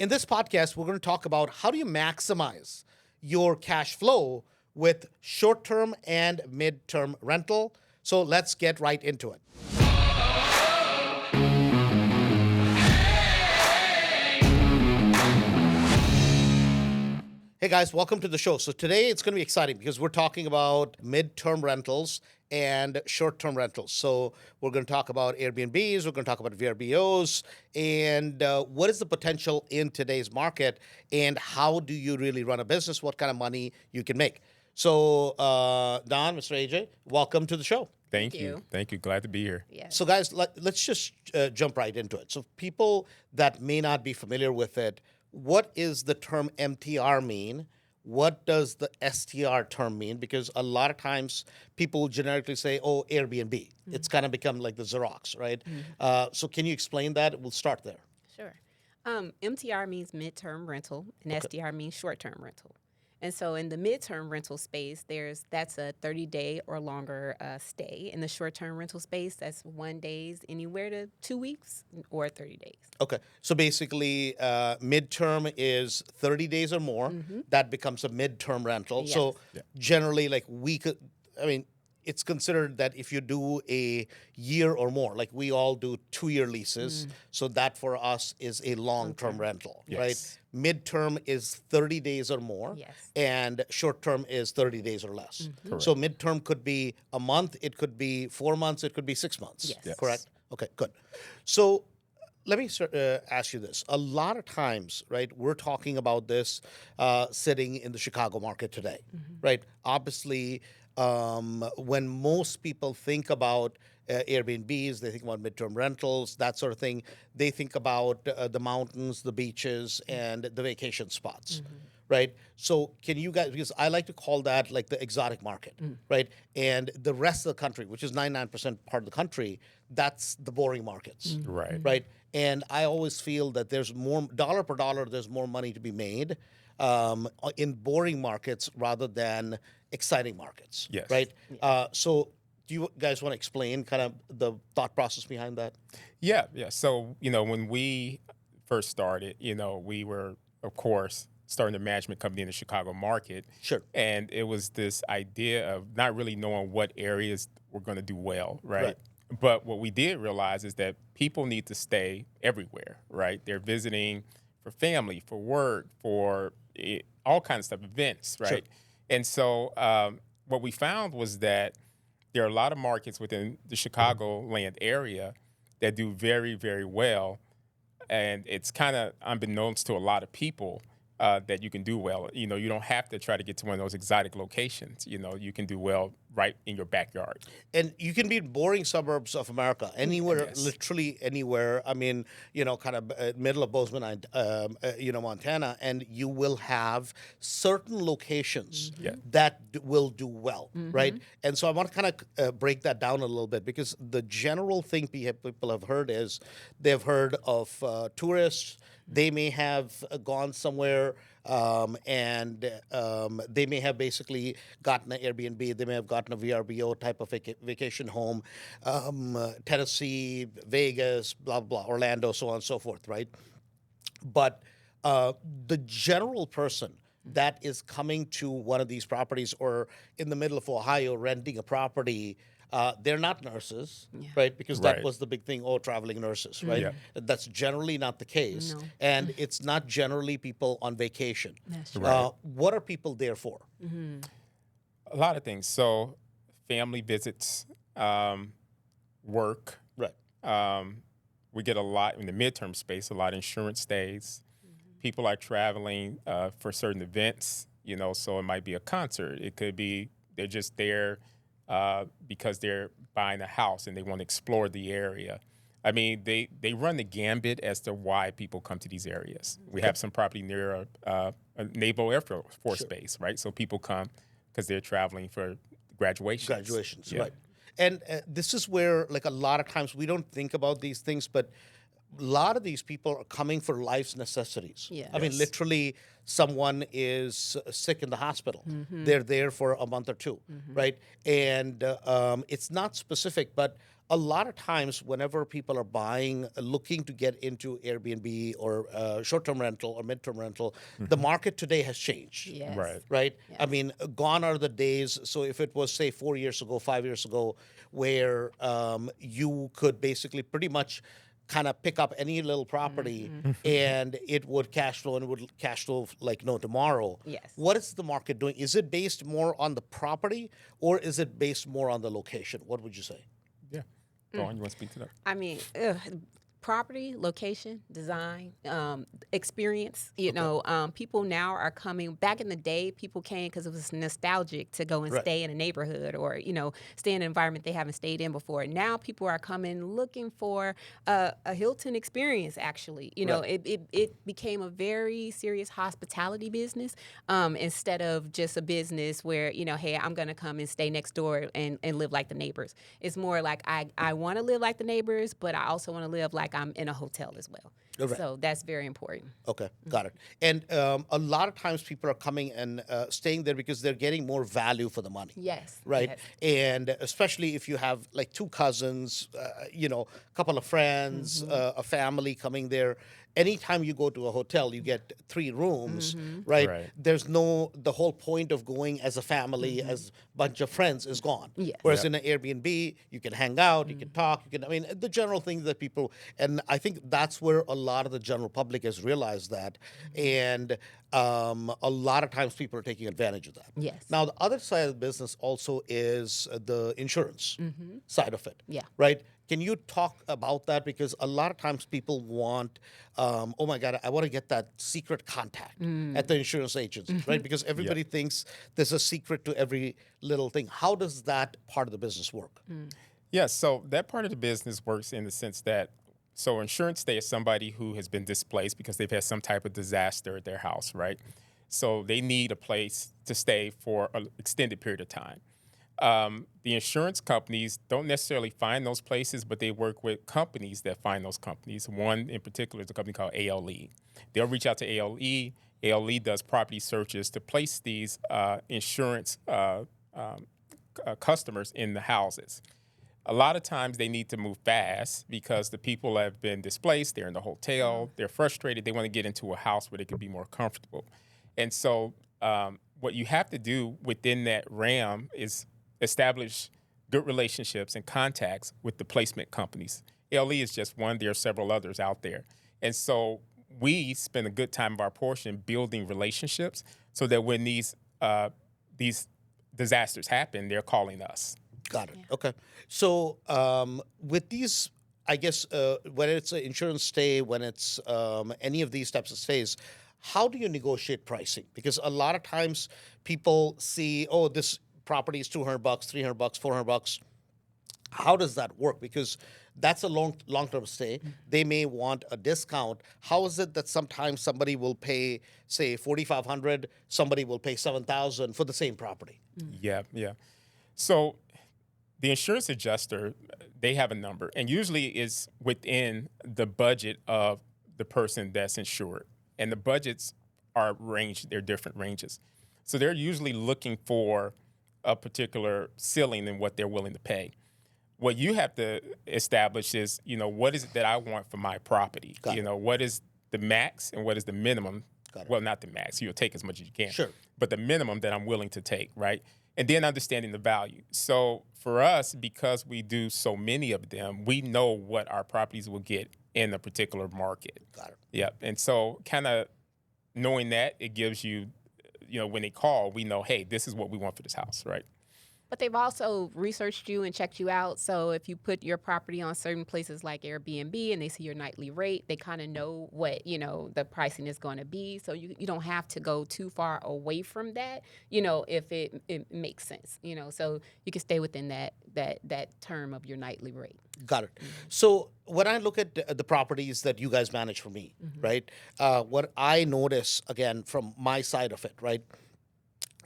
In this podcast, we're going to talk about how do you maximize your cash flow with short-term and mid-term rental. So let's get right into it. Hey guys, welcome to the show. So today it's going to be exciting because we're talking about mid-term rentals and short-term rentals. So we're going to talk about Airbnbs, we're going to talk about VRBOs, and what is the potential in today's market, and how do you really run a business, what kind of money you can make. So Don, Mr. AJ, welcome to the show. Thank you. Thank you. Glad to be here. Yes. So guys, let's just jump right into it. So people that may not be familiar with it, what is the term MTR mean? What does the STR term mean? Because a lot of times people generically say, oh, Airbnb. It's kind of become like the Xerox, right? So can you explain that? We'll start there. Sure. MTR means midterm rental, and STR means short-term rental. And so in the midterm rental space, that's a 30-day or longer stay. In the short-term rental space, that's 1 day anywhere to 2 weeks or 30 days. Okay. So basically, midterm is 30 days or more. That becomes a midterm rental. Yes. So generally, like it's considered that if you do a year or more, like we all do 2-year leases, so that for us is a long-term rental, Yes. right? Midterm is 30 days or more, Yes. and short-term is 30 days or less. Correct. So midterm could be a month, it could be 4 months, it could be 6 months, Yes. Yes. correct? Okay, good. So let me ask you this. A lot of times, right, we're talking about this sitting in the Chicago market today, right? Obviously, when most people think about Airbnbs, they think about midterm rentals, that sort of thing. They think about the mountains, the beaches, and the vacation spots, right? So can you guys, because I like to call that like the exotic market, right? And the rest of the country, which is 99% part of the country, that's the boring markets, Right. right? And I always feel that there's more, dollar per dollar, there's more money to be made in boring markets rather than exciting markets, Yes. right? So do you guys want to explain kind of the thought process behind that? Yeah. So, when we first started, we were, of course, starting a management company in the Chicago market. Sure. And it was this idea of not really knowing what areas were going to do well, right? But what we did realize is that people need to stay everywhere, right? They're visiting for family, for work, for all kinds of stuff, events, right? Sure. And so what we found was that there are a lot of markets within the Chicagoland area that do very, very well. And it's kind of unbeknownst to a lot of people that you can do well. You don't have to try to get to one of those exotic locations. You can do well right in your backyard. And you can be in boring suburbs of America, anywhere, Yes. literally anywhere. I mean, kind of middle of Bozeman, Montana, and you will have certain locations that will do well, right? And so I want to kind of break that down a little bit, because the general thing people have heard is they've heard of tourists. They may have gone somewhere and they may have basically gotten an Airbnb. They may have gotten a VRBO type of vacation home, Tennessee, Vegas, blah, blah, Orlando, so on and so forth, right? But the general person that is coming to one of these properties, or in the middle of Ohio renting a property, they're not nurses, right? Because that Right. was the big thing, traveling nurses, right? Yeah. That's generally not the case. No. And it's not generally people on vacation. That's true. Right. What are people there for? A lot of things. So family visits, work. Right. We get a lot in the midterm space, a lot of insurance stays. People are traveling for certain events, so it might be a concert. It could be they're just there because they're buying a house and they want to explore the area. I mean, they run the gambit as to why people come to these areas. We have some property near a Naval Air Force Base, right? So people come because they're traveling for graduations. Yeah. Right. And this is where, like, a lot of times we don't think about these things, but a lot of these people are coming for life's necessities. Yeah. I mean, Yes. literally, someone is sick in the hospital. They're there for a month or two, right? And it's not specific, but a lot of times whenever people are buying, looking to get into Airbnb or short-term rental or midterm rental, the market today has changed. Yes. Right. Right? Yes. I mean, gone are the days. So if it was, say, 4 years ago, 5 years ago, where you could basically pretty much kind of pick up any little property and it would cash flow and it would cash flow like no tomorrow. Yes. What is the market doing? Is it based more on the property or is it based more on the location? What would you say? Yeah. Go on. You want to speak to that? I mean, property, location, design, experience. You know, people now are coming. Back in the day, people came because it was nostalgic to go and Right. stay in a neighborhood or stay in an environment they haven't stayed in before. Now people are coming looking for a Hilton experience. Actually, Right. it became a very serious hospitality business instead of just a business where hey, I'm gonna come and stay next door and live like the neighbors. It's more like I want to live like the neighbors, but I also want to live like I'm in a hotel as well. Right. So that's very important. Okay, got it. And a lot of times people are coming and staying there because they're getting more value for the money. Yes. Right. Yes. And especially if you have like two cousins, a couple of friends, a family coming there. Anytime you go to a hotel, you get 3 rooms, right? Right. There's the whole point of going as a family, as a bunch of friends is gone. Yes. Whereas Yep. in an Airbnb, you can hang out, you can talk, the general things that people, and I think that's where a lot of the general public has realized that. And a lot of times people are taking advantage of that. Yes. Now, the other side of the business also is the insurance side of it. Yeah. Right? Can you talk about that? Because a lot of times people want, oh my God, I want to get that secret contact at the insurance agents, right? Because everybody thinks there's a secret to every little thing. How does that part of the business work? Yeah, so that part of the business works in the sense that, so insurance stay is somebody who has been displaced because they've had some type of disaster at their house, right? So they need a place to stay for an extended period of time. The insurance companies don't necessarily find those places, but they work with companies that find those companies. One in particular is a company called ALE. They'll reach out to ALE. ALE does property searches to place these insurance customers in the houses. A lot of times they need to move fast because the people have been displaced. They're in the hotel. They're frustrated. They want to get into a house where they can be more comfortable. And so what you have to do within that realm is establish good relationships and contacts with the placement companies. LE is just one. There are several others out there. And so we spend a good time of our portion building relationships so that when these disasters happen, they're calling us. Got it. Okay. So with these, I guess, when it's an insurance stay, when it's any of these types of stays, how do you negotiate pricing? Because a lot of times people see, oh, this property is $200, $300, $400. How does that work? Because that's a long-term stay. They may want a discount. How is it that sometimes somebody will pay, say, $4,500, somebody will pay $7,000 for the same property? Yeah. So the insurance adjuster, they have a number, and usually it's within the budget of the person that's insured. And the budgets are ranged, they're different ranges. So they're usually looking for a particular ceiling in what they're willing to pay. What you have to establish is, what is it that I want for my property? Got it. What is the max and what is the minimum? Got it. Well, not the max. You'll take as much as you can. Sure. But the minimum that I'm willing to take, right? And then understanding the value. So for us, because we do so many of them, we know what our properties will get in a particular market. Got it. Yep. And so kind of knowing that, it gives you, when they call, we know, hey, this is what we want for this house, right? But they've also researched you and checked you out. So if you put your property on certain places like Airbnb and they see your nightly rate, they kind of know what, the pricing is going to be. So you don't have to go too far away from that, if it makes sense, so you can stay within that term of your nightly rate. Got it. So when I look at the properties that you guys manage for me, right, what I notice, again, from my side of it, right,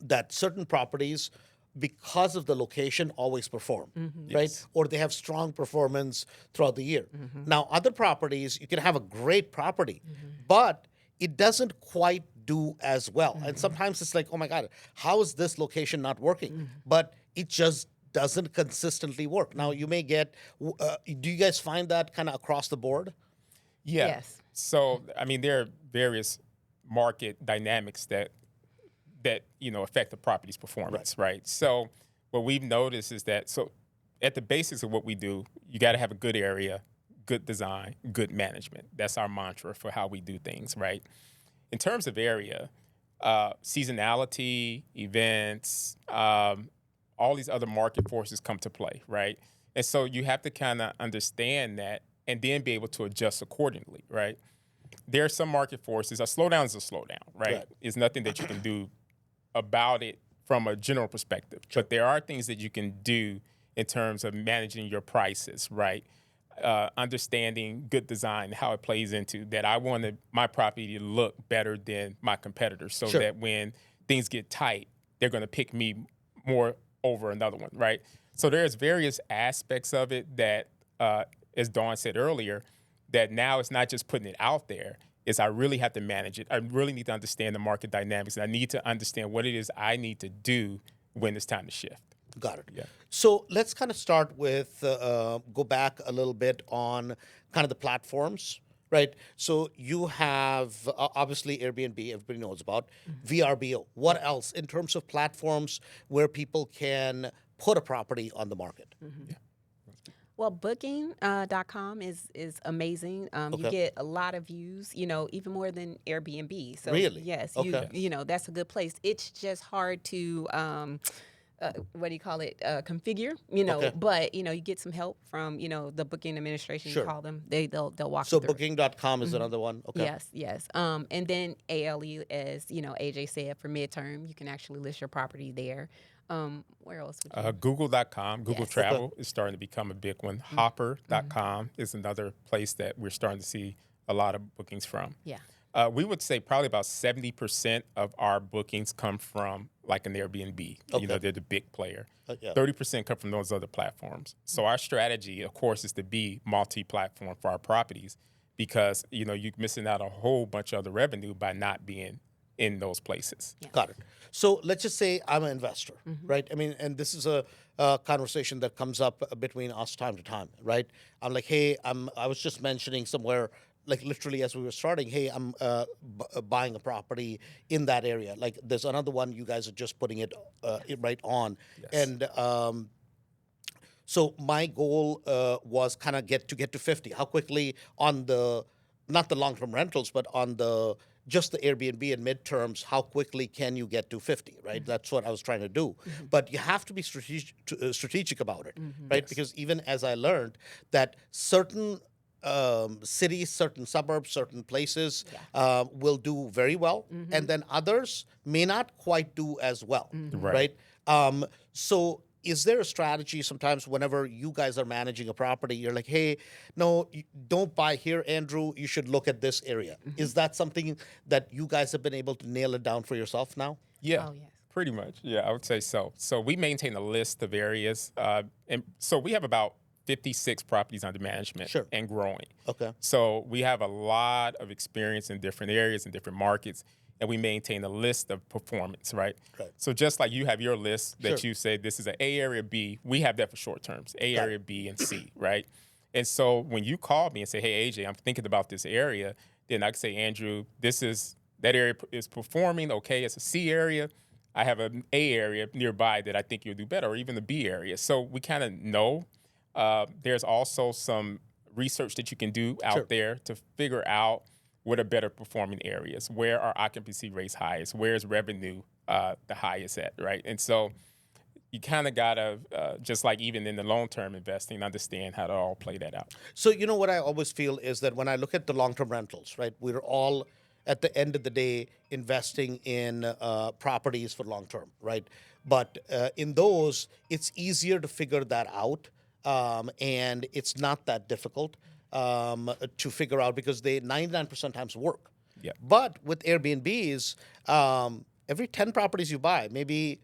that certain properties, because of the location, always perform, right? Yes. Or they have strong performance throughout the year. Now, other properties, you can have a great property, but it doesn't quite do as well. And sometimes it's like, oh my God, how is this location not working? But it just doesn't consistently work. Now, you may get, do you guys find that kind of across the board? Yeah. Yes. So, I mean, there are various market dynamics that affect the property's performance, right? So, what we've noticed is that at the basics of what we do, you got to have a good area, good design, good management. That's our mantra for how we do things, right? In terms of area, seasonality, events, all these other market forces come to play, right? And so you have to kind of understand that and then be able to adjust accordingly, right? There are some market forces. A slowdown is a slowdown, right? It's nothing that you can do about it from a general perspective. But there are things that you can do in terms of managing your prices, right? Understanding good design, how it plays into that. I wanted my property to look better than my competitors so that when things get tight, they're going to pick me more over another one, right? So there's various aspects of it that, as Dawn said earlier, that now it's not just putting it out there. Is I really have to manage it. I really need to understand the market dynamics, and I need to understand what it is I need to do when it's time to shift. Got it. Yeah. So let's kind of start with, go back a little bit on kind of the platforms, right? So you have obviously Airbnb, everybody knows about, VRBO. What else in terms of platforms where people can put a property on the market? Yeah. Well, booking.com is amazing. You get a lot of views, even more than Airbnb. So really? Yes, Okay. that's a good place. It's just hard to what do you call it? Configure, Okay. but you get some help from, the booking administration, Sure. you call them. They'll walk So you through. booking.com is another one. Okay. Yes. And then ALE, as AJ said, for midterm, you can actually list your property there. Where else would you? Google.com, Google Yes. Travel is starting to become a big one. Hopper.com is another place that we're starting to see a lot of bookings from. Yeah. We would say probably about 70% of our bookings come from like an Airbnb. Okay. They're the big player. Yeah. 30% come from those other platforms. So our strategy, of course, is to be multi-platform for our properties because, you're missing out a whole bunch of other revenue by not being in those places. Yeah. Got it. So let's just say I'm an investor, right? I mean, and this is a conversation that comes up between us time to time, right? I'm like, hey, I was just mentioning somewhere, like literally as we were starting, hey, I'm buying a property in that area. Like there's another one, you guys are just putting it right on. Yes. And so my goal was kind of get to 50. How quickly on not the long-term rentals, but on just the Airbnb and midterms, how quickly can you get to 50, right? That's what I was trying to do. But you have to be strategic about it, right? Yes. Because even as I learned that certain cities, certain suburbs, certain places will do very well, and then others may not quite do as well, right? So is there a strategy sometimes whenever you guys are managing a property, you're like, hey, no, don't buy here, Andrew, you should look at this area. Is that something that you guys have been able to nail it down for yourself now? Yeah. Oh, yes. Pretty much. Yeah, I would say so. So we maintain a list of areas. And so we have about 56 properties under management and growing. Okay. So we have a lot of experience in different areas and different markets, and we maintain a list of performance, right? Right. So just like you have your list that you say this is an A area, B, we have that for short terms, A area, B, and C, right? And so when you call me and say, hey, AJ, I'm thinking about this area, then I can say, Andrew, that area is performing okay. It's a C area. I have an A area nearby that I think you'll do better, or even the B area. So we kind of know. There's also some research that you can do out there to figure out what are better performing areas, where are occupancy rates highest, where is revenue the highest at, right? And so you kind of got to, just like even in the long-term investing, understand how to all play that out. So what I always feel is that when I look at the long-term rentals, right, we're all at the end of the day investing in properties for long-term, right? But in those, it's easier to figure that out, and it's not that difficult to figure out because they 99% times work. Yeah. But with Airbnbs, every 10 properties you buy, maybe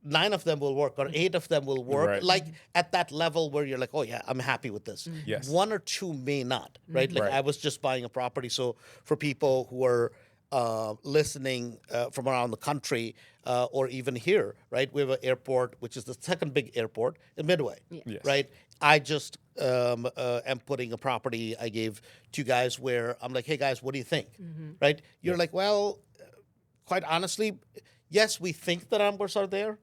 9 of them will work or 8 of them will work, Right. like at that level where you're like, oh yeah, I'm happy with this. Yes. 1 or 2 may not, right? Like Right. I was just buying a property. So for people who are listening from around the country or even here, right? We have an airport, which is the second big airport in Midway, Yes. right? I just am putting a property I gave to you guys where I'm like, hey guys, what do you think? Right? You're like, well, quite honestly, yes, we think the numbers are there,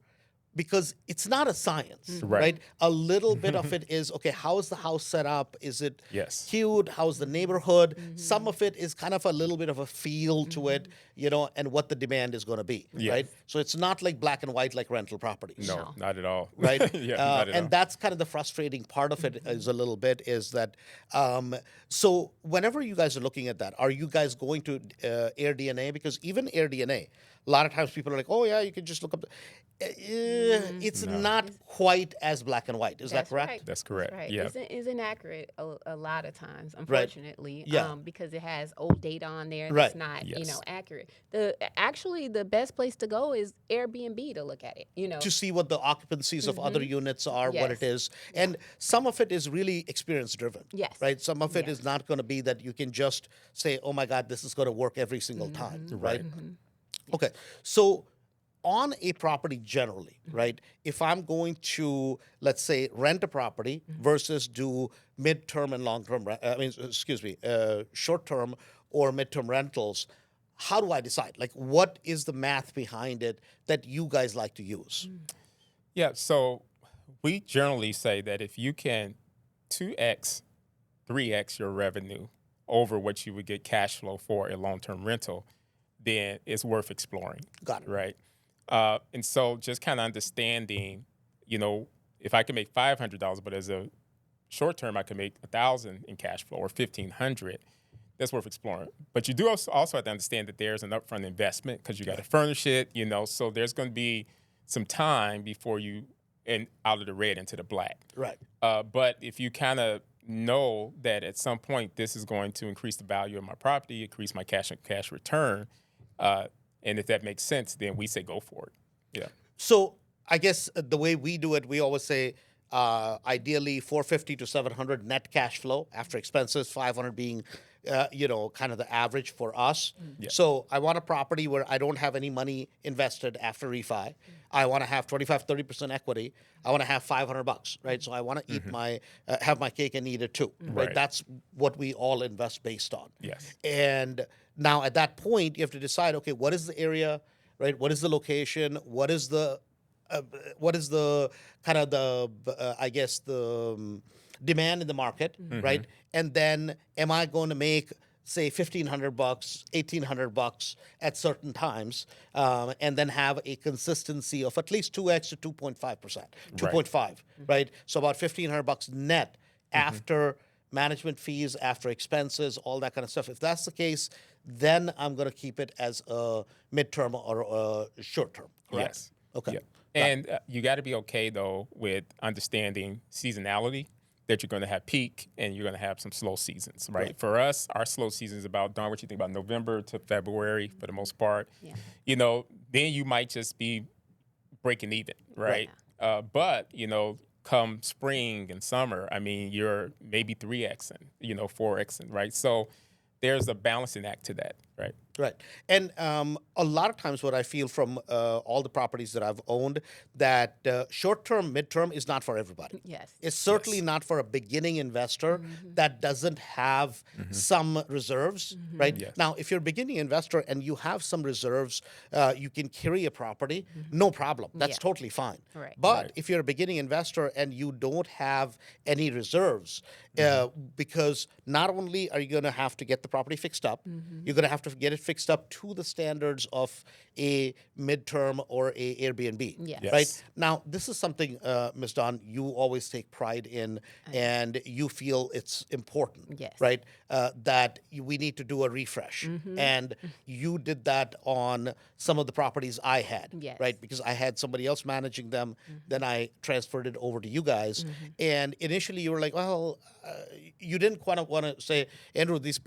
because it's not a science, right? A little bit of it is, okay, how is the house set up? Is it Yes. cute? How's the neighborhood? Some of it is kind of a little bit of a feel to it, and what the demand is going to be, Yes. right? So it's not like black and white like rental properties. No, not at all. Right? Yeah, not at all. And that's kind of the frustrating part of it is a little bit is that, so whenever you guys are looking at that, are you guys going to Air DNA? Because even Air DNA, a lot of times people are like, oh yeah, you can just look up. It's not quite as black and white. Is that correct? Right. That's correct. Right. Yeah. It's inaccurate a lot of times, unfortunately. Yeah. Because it has old data on there Right. that's not, Yes. accurate. Actually the best place to go is Airbnb to look at it. To see what the occupancies of other units are, what it Yes. is. And some of it is really experience driven. Yes. Right? Some of it is Yes. not going to be that you can just say, oh my God, this is going to work every single time. Right? Okay. So on a property generally, right? If I'm going to, let's say, rent a property versus do midterm and long-term, short-term or midterm rentals, how do I decide? Like, what is the math behind it that you guys like to use? Yeah, so we generally say that if you can 2x, 3x your revenue over what you would get cash flow for a long-term rental, then it's worth exploring. Got it. Right? And so just kind of understanding, if I can make $500, but as a short term, I can make $1,000 in cash flow or $1,500, that's worth exploring. But you do also have to understand that there's an upfront investment because you got to furnish it, so there's going to be some time before you out of the red into the black. Right. But if you kind of know that at some point this is going to increase the value of my property, increase my cash return, and if that makes sense, then we say go for it. Yeah. So I guess the way we do it, we always say ideally 450 to 700 net cash flow after expenses, 500 being, kind of the average for us. Yeah. So I want a property where I don't have any money invested after refi. I want to have 25-30% equity. I want to have $500, right? So I want to eat have my cake and eat it too, right? Right. That's what we all invest based on. Yes. And now at that point, you have to decide, okay, what is the area, right? What is the location? What is the kind of the demand in the market, right? And then am I going to make, say, $1,500, $1,800 at certain times, and then have a consistency of at least 2x to 2.5%, 2.5, right? So about $1,500 net after management fees, after expenses, all that kind of stuff. If that's the case, then I'm going to keep it as a midterm or a short term. Correct? Yes. Okay. Yep. And you got to be okay, though, with understanding seasonality, that you're going to have peak and you're going to have some slow seasons, right? For us, our slow season is about, Dawn, what you think about November to February for the most part. Yeah. Then you might just be breaking even, right? But, come spring and summer, I mean, you're maybe 3Xing, 4Xing, right? So there's a balancing act to that, right? Right. And a lot of times what I feel from all the properties that I've owned, that short-term, midterm is not for everybody. Yes. It's certainly not for a beginning investor that doesn't have some reserves, right? Yes. Now, if you're a beginning investor and you have some reserves, you can carry a property, no problem. That's Yeah. totally fine. Right. But if you're a beginning investor and you don't have any reserves, because not only are you going to have to get the property fixed up, you're going to have to get it fixed up to the standards of a midterm or a Airbnb. Yes. Yes. Right? Now, this is something, Ms. Dawn, you always take pride in, and you feel it's important, Yes. right? That we need to do a refresh. And you did that on some of the properties I had, Yes. right? Because I had somebody else managing them. Then I transferred it over to you guys. And initially you were like, well, you didn't want to say, Andrew, these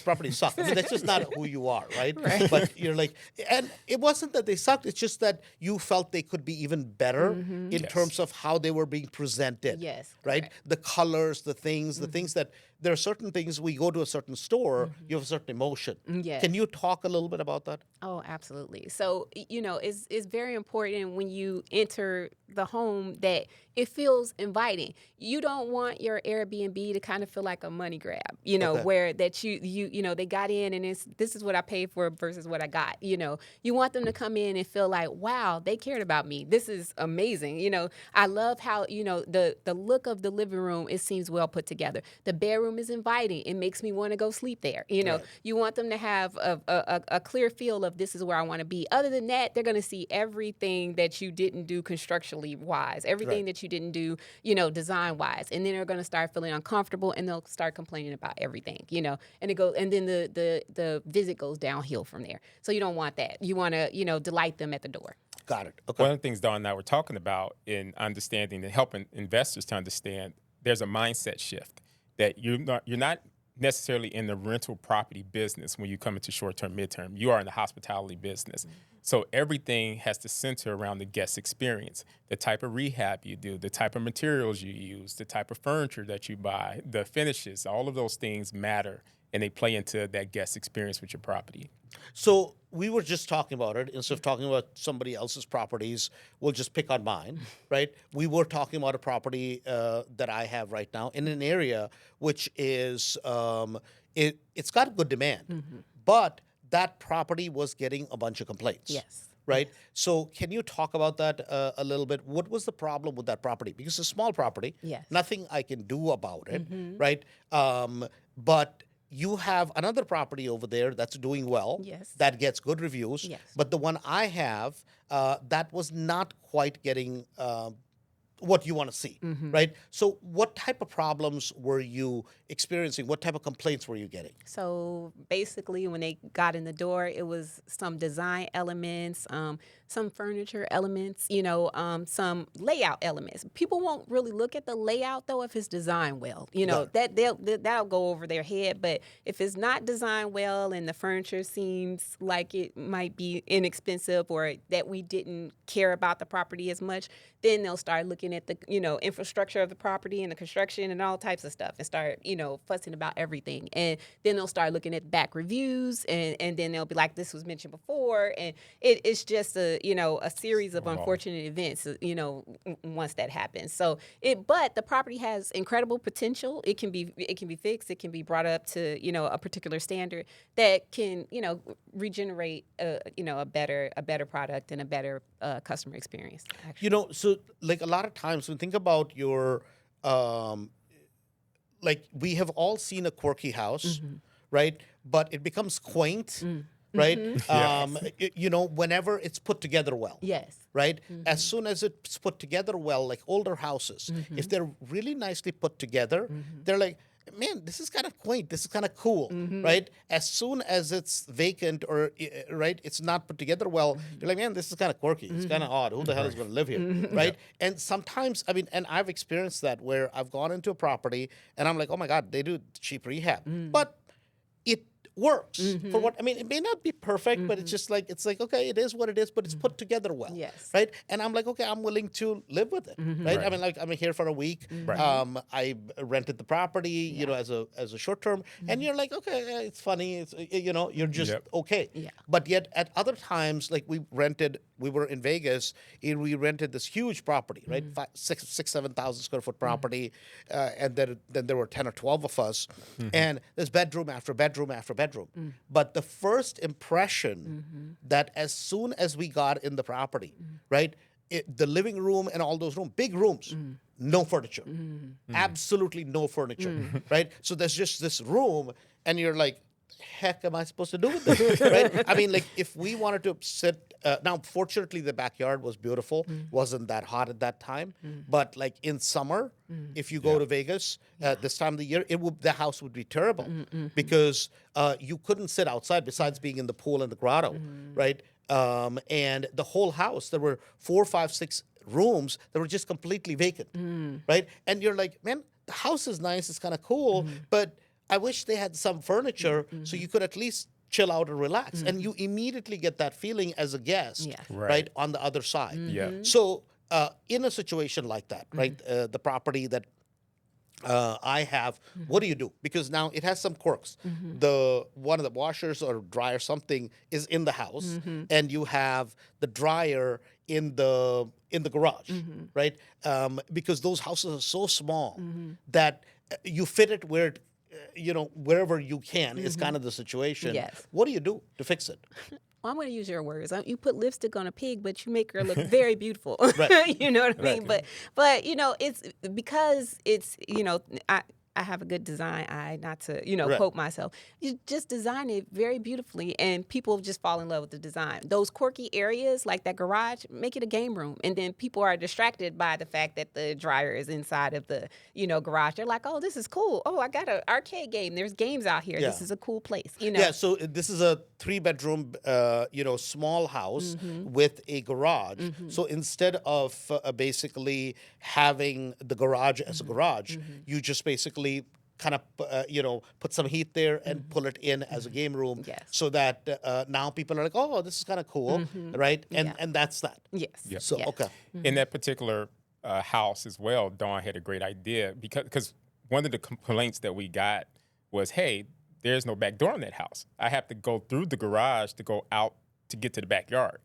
properties suck. I mean, that's just not who you are, right? But you're like, and it wasn't that they sucked. It's just that you felt they could be even better in Yes. terms of how they were being presented. Yes, Right? correct. The colors, the things that there are certain things, we go to a certain store, you have a certain emotion. Yes. Can you talk a little bit about that? Oh, absolutely. So, it's very important when you enter the home that it feels inviting. You don't want your Airbnb to kind of feel like a money grab, Okay. where that they got in and this is what I paid for versus what I got. You want them to come in and feel like, wow, they cared about me. This is amazing. I love how, the look of the living room, it seems well put together. The bedroom is inviting. It makes me want to go sleep there. Right. You want them to have a clear feel of this is where I want to be. Other than that, they're going to see everything that you didn't do constructionally wise, everything Right. that you didn't do, design wise, and then they're going to start feeling uncomfortable and they'll start complaining about everything, and then the visit goes downhill from there. So you don't want that. You want to, delight them at the door. Got it. Okay. One of the things Dawn and I were talking about in understanding and helping investors to understand, there's a mindset shift that you're not necessarily in the rental property business when you come into short-term, midterm. You are in the hospitality business. Mm-hmm. So everything has to center around the guest experience, the type of rehab you do, the type of materials you use, the type of furniture that you buy, the finishes, all of those things matter, and they play into that guest experience with your property. So we were just talking about it. Instead of talking about somebody else's properties, we'll just pick on mine, right? We were talking about a property that I have right now in an area which is, it's got good demand, but that property was getting a bunch of complaints. Yes. Right? So can you talk about that a little bit? What was the problem with that property? Because it's a small property. Yes. Nothing I can do about it, right? But you have another property over there that's doing well. Yes. That gets good reviews. Yes. But the one I have, that was not quite getting what you want to see, right? So what type of problems were you experiencing? What type of complaints were you getting? So basically, when they got in the door, it was some design elements, some furniture elements, some layout elements. People won't really look at the layout though if it's designed well. That'll go over their head. But if it's not designed well and the furniture seems like it might be inexpensive or that we didn't care about the property as much, then they'll start looking at the infrastructure of the property and the construction and all types of stuff and start fussing about everything. And then they'll start looking at back reviews and then they'll be like, this was mentioned before, and it's just a series of unfortunate events once that happens. So but the property has incredible potential. It can be fixed. It can be brought up to a particular standard that can regenerate a better product and a better customer experience. Actually. So like a lot of times when you think about your like we have all seen a quirky house, right? But it becomes quaint, right? Whenever it's put together well. Yes. Right? As soon as it's put together well, like older houses, if they're really nicely put together, they're like, man, this is kind of quaint. This is kind of cool, right? As soon as it's vacant or, right, it's not put together well, you're like, man, this is kind of quirky. It's kind of odd. Who the hell is going to live here, right? And sometimes, and I've experienced that where I've gone into a property and I'm like, oh my God, they do cheap rehab. But it works for what, it may not be perfect, but it's like, okay, it is what it is, but it's put together well, Yes. right? And I'm like, okay, I'm willing to live with it, right? Right. I'm here for a week. Right. I rented the property, as a short term, and you're like, okay, it's funny, it's you're just okay. Yeah. But yet at other times, like we were in Vegas, and we rented this huge property, right? 7,000 square foot property, and then there were 10 or 12 of us, and there's bedroom after bedroom after bedroom. But the first impression that as soon as we got in the property, right, the living room and all those rooms, big rooms, no furniture, absolutely no furniture, right? So there's just this room, and you're like, heck am I supposed to do with this, right? Like if we wanted to sit, now fortunately the backyard was beautiful, wasn't that hot at that time, but like in summer, if you go to Vegas this time of the year, the house would be terrible because you couldn't sit outside besides being in the pool and the grotto, right? And the whole house, there were 4, 5, 6 rooms that were just completely vacant, right? And you're like, man, the house is nice, it's kind of cool, but I wish they had some furniture so you could at least chill out and relax. And you immediately get that feeling as a guest, right, on the other side. Yeah. So in a situation like that, right, the property that I have. What do you do? Because now it has some quirks. The one of the washers or dryer something is in the house, and you have the dryer in the garage, right? Because those houses are so small that you fit it where wherever you can is kind of the situation. Yes. What do you do to fix it? Well, I'm going to use your words. You put lipstick on a pig, but you make her look very beautiful. Right. You know what I mean? Right. But it's because it's I have a good design eye, not to Right. quote myself. You just design it very beautifully, and people just fall in love with the design. Those quirky areas like that garage, make it a game room, and then people are distracted by the fact that the dryer is inside of the garage. They're like, oh, this is cool. Oh, I got an arcade game. There's games out here. Yeah. This is a cool place. Yeah, so this is a 3-bedroom, small house with a garage. So instead of basically having the garage as a garage, you just basically kind of, put some heat there and pull it in as a game room. Yes. So that now people are like, oh, this is kind of cool, right? And that's that. Yes. Yeah. So, Yes. okay. In that particular house as well, Dawn had a great idea because one of the complaints that we got was, hey, there's no back door in that house. I have to go through the garage to go out to get to the backyard.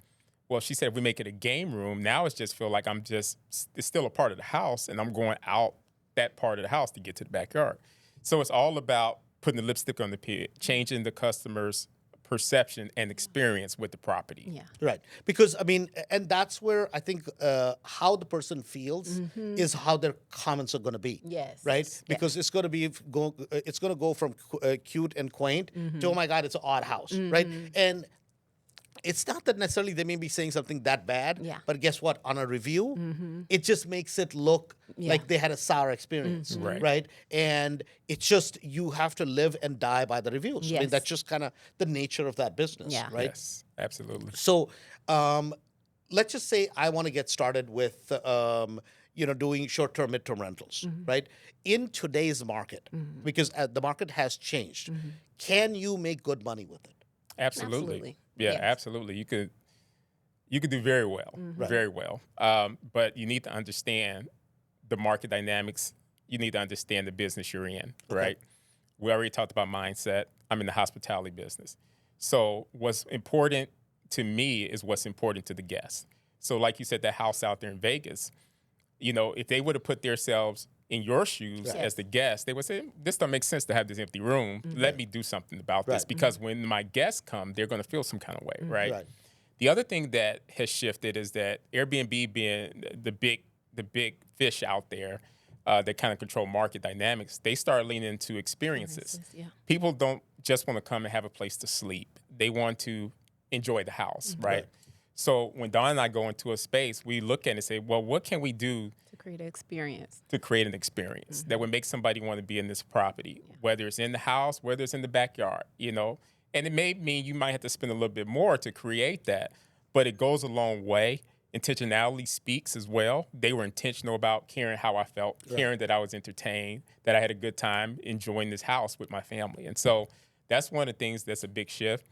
Well, she said if we make it a game room, now it's just feel like it's still a part of the house, and I'm going out that part of the house to get to the backyard. So it's all about putting the lipstick on the pig, changing the customer's perception and experience with the property. Yeah. Right. Because, I mean, and that's where I think how the person feels is how their comments are going to be. Yes. Right? Yes. Because it's going to go from cute and quaint to, oh my God, it's an odd house. Right? And it's not that necessarily they may be saying something that bad, Yeah. but guess what? On a review, it just makes it look like they had a sour experience, right? And it's just, you have to live and die by the reviews. I mean, Yes. that's just kind of the nature of that business, Yeah. right? Yes, absolutely. So let's just say I want to get started with doing short-term, midterm rentals, right? In today's market, because the market has changed, can you make good money with it? Absolutely. Yeah, Yes. absolutely. You could do very well, very well. But you need to understand the market dynamics. You need to understand the business you're in, right? We already talked about mindset. I'm in the hospitality business. So what's important to me is what's important to the guest. So like you said, that house out there in Vegas, if they would have put themselves in your shoes as the guest, they would say, this don't make sense to have this empty room. Let me do something about this. Because when my guests come, they're going to feel some kind of way, right? The other thing that has shifted is that Airbnb being the big fish out there that kind of control market dynamics, they start leaning into experiences. Yeah. People don't just want to come and have a place to sleep. They want to enjoy the house, right? So when Dawn and I go into a space, we look at it and say, well, what can we do To create an experience. to create an experience that would make somebody want to be in this property, whether it's in the house, whether it's in the backyard, And it may mean you might have to spend a little bit more to create that, but it goes a long way. Intentionality speaks as well. They were intentional about caring how I felt, caring that I was entertained, that I had a good time enjoying this house with my family. And so that's one of the things that's a big shift.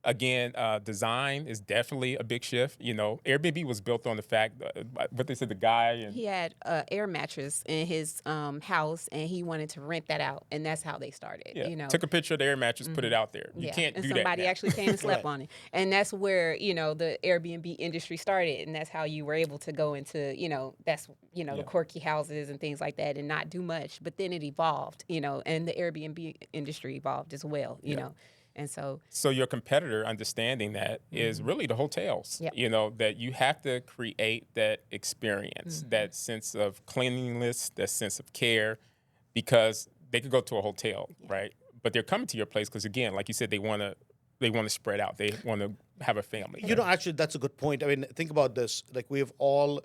Again, design is definitely a big shift. Airbnb was built on the fact, what they said, the guy. And He had an air mattress in his house, and he wanted to rent that out, and that's how they started. took a picture of the air mattress, put it out there. You can't and do that somebody now. actually came and slept on it, and that's where the Airbnb industry started, and that's how you were able to go into the quirky houses and things like that, and not do much. But then it evolved, and the Airbnb industry evolved as well, you know. And so your competitor understanding that is really the hotels, that you have to create that experience, that sense of cleanliness, that sense of care, because they could go to a hotel, right? But they're coming to your place because, again, like you said, they want to spread out. They want to have a family. Actually, that's a good point. I mean, think about this. Like, we have all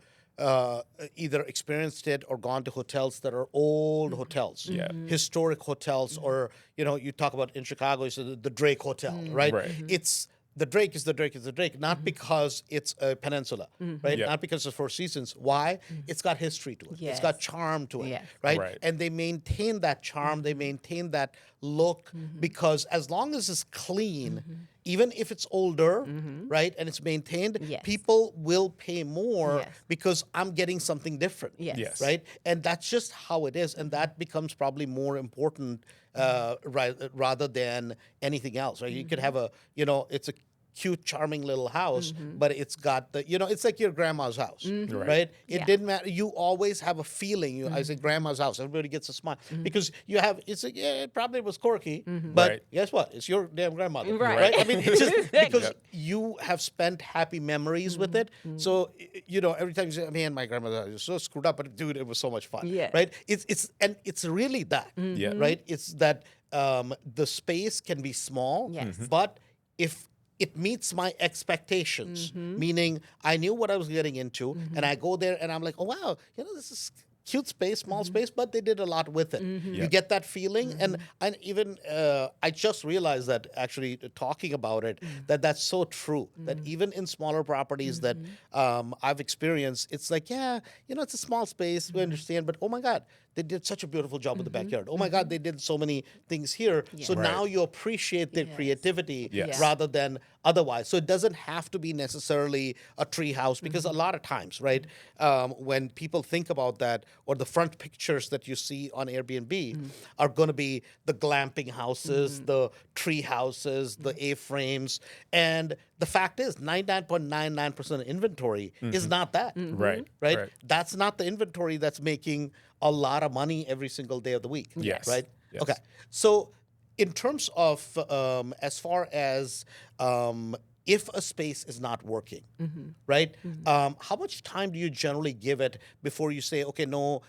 either experienced it or gone to hotels that are old hotels, historic hotels, or you talk about in Chicago, it's the Drake Hotel, right? It's the Drake is the Drake is the Drake, not because it's a peninsula, right? Not because it's Four Seasons. Why? It's got history to it. It's got charm to it, right? And they maintain that charm. They maintain that look, because as long as it's clean, even if it's older, right, and it's maintained, Yes. people will pay more Yes. because I'm getting something different. Yes. Yes. Right? And that's just how it is. And that becomes probably more important rather than anything else, right? You could have it's a cute, charming little house, but it's got it's like your grandma's house, right? It Yeah. didn't matter. You always have a feeling. I say grandma's house, everybody gets a smile because you have. It's like, yeah, it probably was quirky, but Right. guess what? It's your damn grandmother, Right. I mean, it's just because Yep. you have spent happy memories with it. So every time you say, "Man, my grandmother was so screwed up," but dude, it was so much fun, Yeah. right? It's really that, Yeah. right? It's that the space can be small, Yes. but if it meets my expectations, meaning I knew what I was getting into, and I go there and I'm like, oh wow, this is cute space, small space, but they did a lot with it. You Yep. get that feeling, and even I just realized that actually talking about it, that's so true. That even in smaller properties that I've experienced, it's like, yeah, it's a small space, we understand, but oh my God, they did such a beautiful job with the backyard. Oh my God, they did so many things here. So Right. now you appreciate their Yes. creativity Yes. rather than otherwise. So it doesn't have to be necessarily a tree house because a lot of times, right, when people think about that, or the front pictures that you see on Airbnb are going to be the glamping houses, the tree houses, the A-frames. And the fact is 99.99% of inventory is not that. Right. Right? That's not the inventory that's making a lot of money every single day of the week. Yes. Right? Yes. Okay. So, in terms of as far as if a space is not working, right? How much time do you generally give it before you say, okay, no,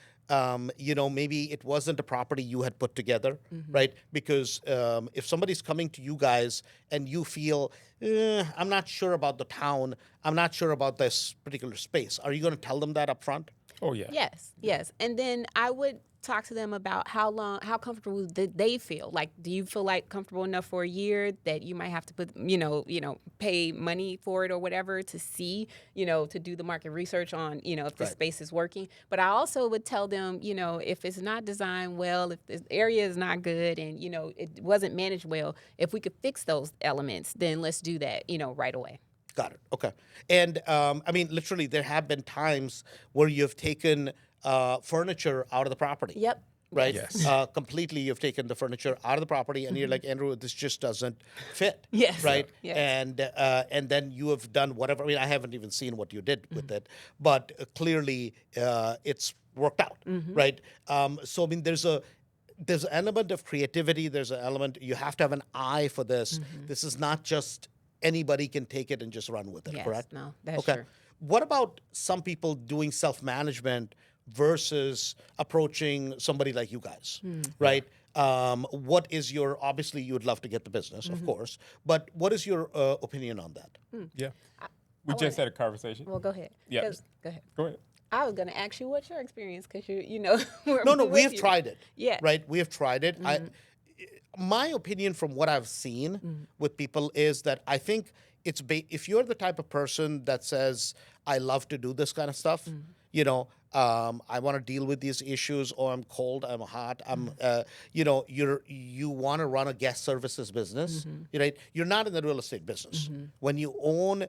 maybe it wasn't a property you had put together, right? Because if somebody's coming to you guys and you feel, I'm not sure about the town, I'm not sure about this particular space, are you going to tell them that up front? Oh yeah. Yes. And then I would talk to them about how comfortable did they feel. Like, do you feel like comfortable enough for a year that you might have to put, pay money for it or whatever to see, to do the market research on, if the Right. space is working. But I also would tell them, if it's not designed well, if the area is not good and, it wasn't managed well, if we could fix those elements, then let's do that, right away. Got it. Okay. And I mean, literally, there have been times where you've taken furniture out of the property. Yep. Right? Yes. Completely, you've taken the furniture out of the property, and you're like, Andrew, this just doesn't fit. Yes. Right? Yes. And then you have done whatever. I mean, I haven't even seen what you did with it, but clearly, it's worked out. Right? So I mean, there's an element of creativity. There's an element, you have to have an eye for this. This is not just anybody can take it and just run with it, Yes. correct? No, that's Okay. true. What about some people doing self-management versus approaching somebody like you guys, right? What is obviously you would love to get the business, of course, but what is your opinion on that? Yeah. We just had a conversation. Well, go ahead. Yeah. 'Cause- Go ahead. Go ahead. I was going to ask you what's your experience because No, we have tried it. Yeah. Right? We have tried it. My opinion from what I've seen with people is that I think if you're the type of person that says, I love to do this kind of stuff, I want to deal with these issues, or I'm cold, I'm hot, you want to run a guest services business, right? You're not in the real estate business. When you own,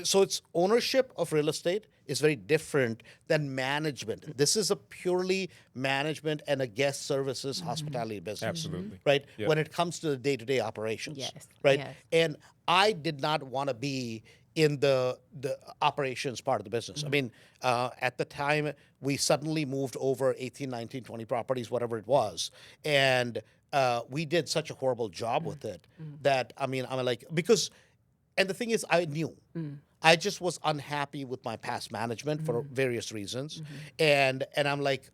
so it's ownership of real estate is very different than management. This is a purely management and a guest services hospitality business. Absolutely. Right? Yep. When it comes to the day-to-day operations. Yes, Right? yes. And I did not want to be in the operations part of the business. I mean, at the time, we suddenly moved over 18, 19, 20 properties, whatever it was. And we did such a horrible job with it that, I'm like, because, and the thing is, I knew. I just was unhappy with my past management for various reasons. And I'm like,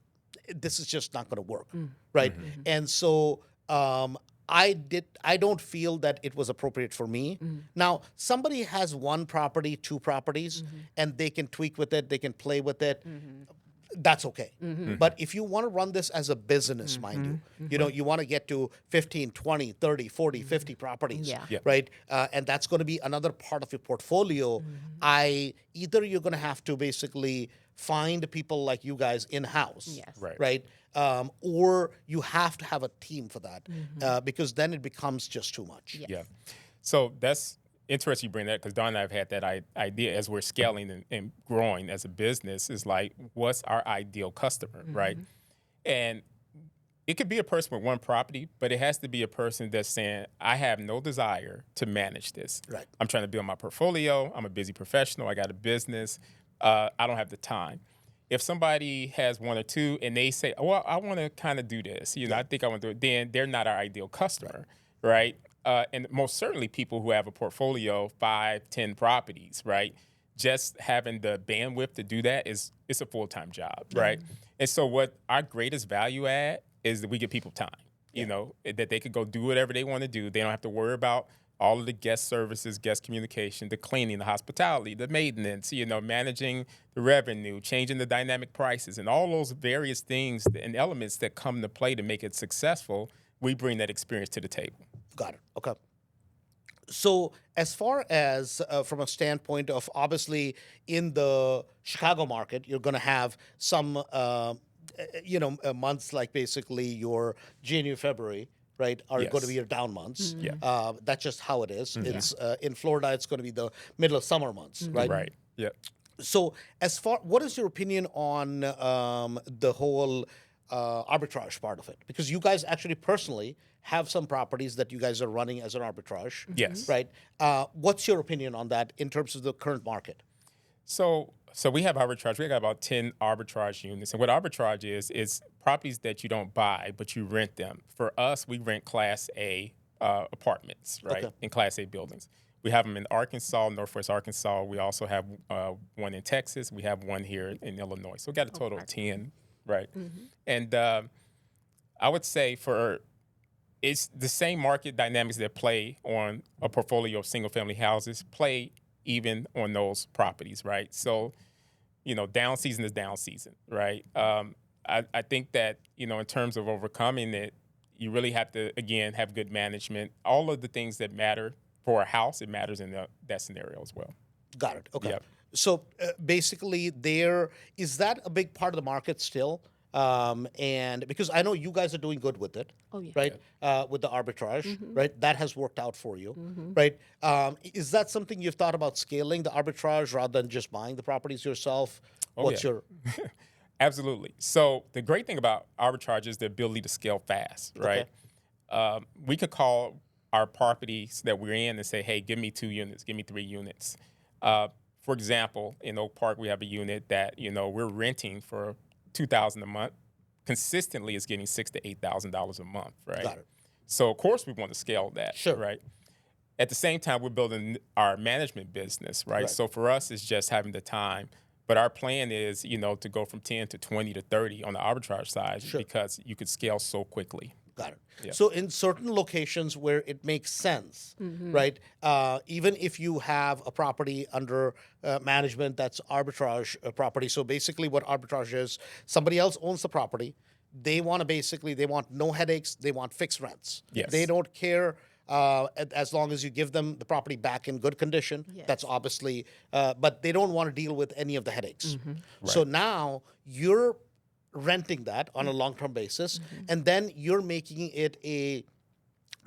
this is just not going to work. Right? And so I don't feel that it was appropriate for me. Now, somebody has one property, two properties, and they can tweak with it, they can play with it. That's okay. But if you want to run this as a business, mind you, you want to get to 15, 20, 30, 40, 50 properties, Yeah. Yep. right? And that's going to be another part of your portfolio. Either you're going to have to basically find people like you guys in-house, Yes. Right. right? Or you have to have a team for that because then it becomes just too much. Yes. Yeah. So that's interesting you bring that because Don and I have had that idea as we're scaling and growing as a business is like, what's our ideal customer, right? And it could be a person with one property, but it has to be a person that's saying, I have no desire to manage this. Right. I'm trying to build my portfolio. I'm a busy professional. I got a business. I don't have the time. If somebody has one or two and they say, well, I want to kind of do this, I think I want to do it, then they're not our ideal customer, right? And most certainly people who have a portfolio, 5, 10 properties, right? Just having the bandwidth to do that it's a full-time job, right? And so what our greatest value add is that we give people time, that they could go do whatever they want to do. They don't have to worry about all of the guest services, guest communication, the cleaning, the hospitality, the maintenance, managing the revenue, changing the dynamic prices, and all those various things and elements that come to play to make it successful. We bring that experience to the table. Got it. Okay. So as far as from a standpoint of obviously in the Chicago market, you're going to have some, months like basically your January, February, right, are going to Yes. be your down months. Yeah. That's just how it is. It's in Florida, it's going to be the middle of summer months, right? Right. Yeah. So what is your opinion on the whole arbitrage part of it? Because you guys actually personally have some properties that you guys are running as an arbitrage. Yes. Right. What's your opinion on that in terms of the current market? So we have arbitrage. We got about 10 arbitrage units. And what arbitrage is properties that you don't buy, but you rent them. For us, we rent Class A apartments, right, Okay. in Class A buildings. We have them in Arkansas, Northwest Arkansas. We also have one in Texas. We have one here in Illinois. So we got a total of 10, right? And I would say it's the same market dynamics that play on a portfolio of single-family houses play even on those properties, right? So, down season is down season, right? I think that, in terms of overcoming it, you really have to, again, have good management. All of the things that matter for a house, it matters in that scenario as well. Got it. Okay. Yep. So basically, is that a big part of the market still? And because I know you guys are doing good with it, right? With the arbitrage, right? That has worked out for you, right? Is that something you've thought about scaling the arbitrage rather than just buying the properties yourself? What's your Absolutely. So the great thing about arbitrage is the ability to scale fast, right? We could call our properties that we're in and say, hey, give me 2 units, give me 3 units. For example, in Oak Park, we have a unit that, we're renting for $2,000 a month. Consistently, it's getting $6,000 to $8,000 a month, right? Got it. So of course we want to scale that, Sure. right? At the same time, we're building our management business, right? So for us, it's just having the time. But our plan is, to go from 10 to 20 to 30 on the arbitrage side because you could scale so quickly. Got it. Yeah. So in certain locations where it makes sense, right? Even if you have a property under management that's arbitrage property. So basically, what arbitrage is, somebody else owns the property. They want no headaches. They want fixed rents. Yes. They don't care as long as you give them the property back in good condition. Yes. That's obviously, but they don't want to deal with any of the headaches. So now you're renting that on a long-term basis, and then you're making it a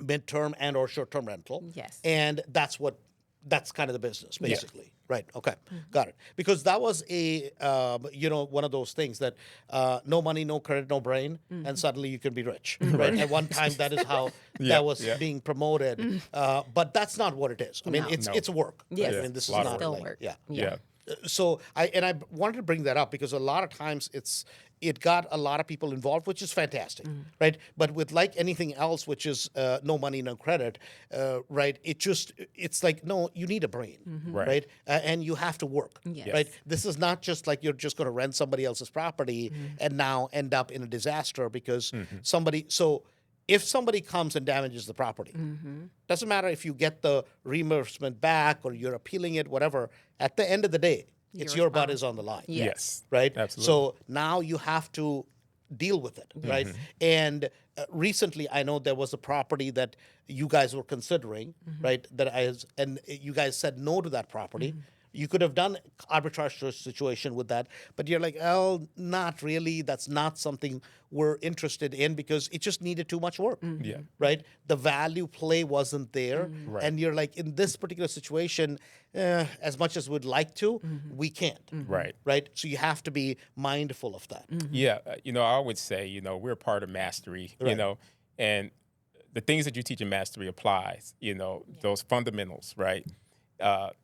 midterm and or short-term rental. Yes. And that's kind of the business, basically. Right. Okay. Got it. Because that was one of those things that no money, no credit, no brain, and suddenly you can be rich. Right. At one time, that is how that was being promoted. But that's not what it is. I mean, it's work. Yes. Right? I mean, this is Lot of not Still like, work. yeah. Yeah. So I wanted to bring that up because a lot of times it got a lot of people involved, which is fantastic, right? But with like anything else, which is no money, no credit, right? It's like, no, you need a brain, right? And you have to work, Yes. right? This is not just like you're just going to rent somebody else's property and now end up in a disaster because so if somebody comes and damages the property, doesn't matter if you get the reimbursement back or you're appealing it, whatever, at the end of the day, it's your butt is on the line. Yes. Right? Absolutely. So now you have to deal with it, right? And recently, I know there was a property that you guys were considering, right? And you guys said no to that property. You could have done arbitrage situation with that, but you're like, oh, not really. That's not something we're interested in because it just needed too much work. Yeah. Right? The value play wasn't there. Right. And you're like, in this particular situation, as much as we'd like to, we can't. Right. Right? So you have to be mindful of that. Yeah. I would say, we're part of mastery, Right. And the things that you teach in mastery applies, those fundamentals, right?